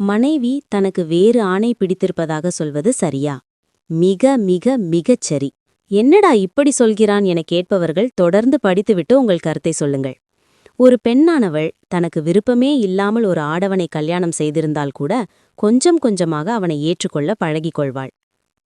மனைவி தனக்கு வேறு ஆணை பிடித்திருப்பதாக சொல்வது சரியா? மிக மிக மிகச் சரி. என்னடா இப்படி சொல்கிறான் என கேட்பவர்கள் தொடர்ந்து படித்துவிட்டு உங்கள் கருத்தை சொல்லுங்கள். ஒரு பெண்ணானவள் தனக்கு விருப்பமே இல்லாமல் ஒரு ஆடவனை கல்யாணம் செய்திருந்தால் கூட கொஞ்சம் கொஞ்சமாக அவனை ஏற்றுக்கொள்ள பழகிக்கொள்வாள்.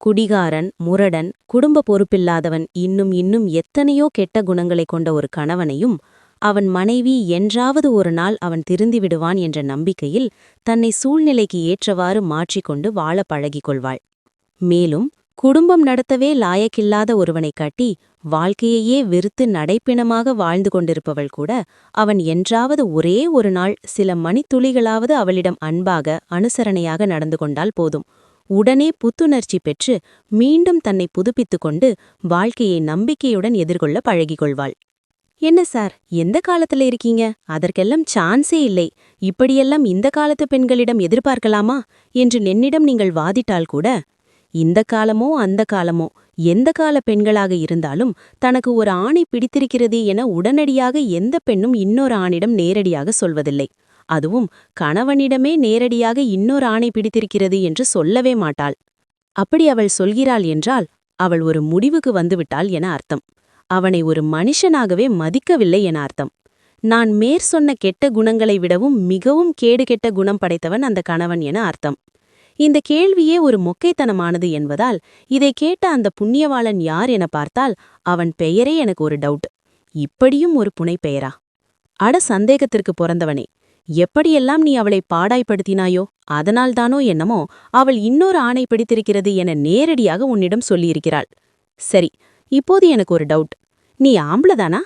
குடிகாரன், முரடன், குடும்ப பொறுப்பில்லாதவன், இன்னும் இன்னும் எத்தனையோ கெட்ட குணங்களைக் கொண்ட ஒரு கணவனையும் அவன் மனைவி என்றாவது ஒரு நாள் அவன் திருந்திவிடுவான் என்ற நம்பிக்கையில் தன்னை சூழ்நிலைக்கு ஏற்றவாறு மாற்றிக்கொண்டு வாழ பழகிக்கொள்வாள். மேலும் குடும்பம் நடத்தவே லாயக்கில்லாத ஒருவனை கட்டி வாழ்க்கையையே வெறுத்து நடைப்பிணமாக வாழ்ந்து கொண்டிருப்பவள் கூட அவன் என்றாவது ஒரே ஒரு நாள் சில மணித்துளிகளாவது அவளிடம் அன்பாக அனுசரணையாக நடந்து கொண்டால் போதும், உடனே புத்துணர்ச்சி பெற்று மீண்டும் தன்னை புதுப்பித்துக் கொண்டு வாழ்க்கையை நம்பிக்கையுடன் எதிர்கொள்ள பழகிக்கொள்வாள். என்ன சார், எந்த காலத்துல இருக்கீங்க? அதற்கெல்லாம் சான்ஸே இல்லை. இப்படியெல்லாம் இந்த காலத்து பெண்களிடம் எதிர்பார்க்கலாமா என்று என்னிடம் நீங்கள் வாதிட்டால் கூட, இந்த காலமோ அந்த காலமோ எந்த கால பெண்களாக இருந்தாலும் தனக்கு ஒரு ஆணை பிடித்திருக்கிறது என உடனடியாக எந்த பெண்ணும் இன்னொரு ஆணிடம் நேரடியாக சொல்வதில்லை. அதுவும் கணவனிடமே நேரடியாக இன்னொரு ஆணை பிடித்திருக்கிறது என்று சொல்லவே மாட்டாள். அப்படி அவள் சொல்கிறாள் என்றால் அவள் ஒரு முடிவுக்கு வந்துவிட்டாள் என அர்த்தம். அவனை ஒரு மனுஷனாகவே மதிக்கவில்லை என அர்த்தம். நான் மேற்சொன்ன கெட்ட குணங்களை விடவும் மிகவும் கேடுகெட்ட குணம் படைத்தவன் அந்த கணவன் என அர்த்தம். இந்த கேள்வியே ஒரு மொக்கைத்தனமானது என்பதால் இதை கேட்ட அந்த புண்ணியவாளன் யார் என பார்த்தால் அவன் பெயரே எனக்கு ஒரு டவுட். இப்படியும் ஒரு புனைப்பெயரா? அட சந்தேகத்திற்கு பிறந்தவனே, எப்படியெல்லாம் நீ அவளை பாடாய்ப்படுத்தினாயோ அதனால்தானோ என்னமோ அவள் இன்னொரு ஆணை பிடித்திருக்கிறது என நேரடியாக உன்னிடம் சொல்லியிருக்கிறாள். சரி, இப்போது எனக்கு ஒரு டவுட். நீ ஆம்பளதானா?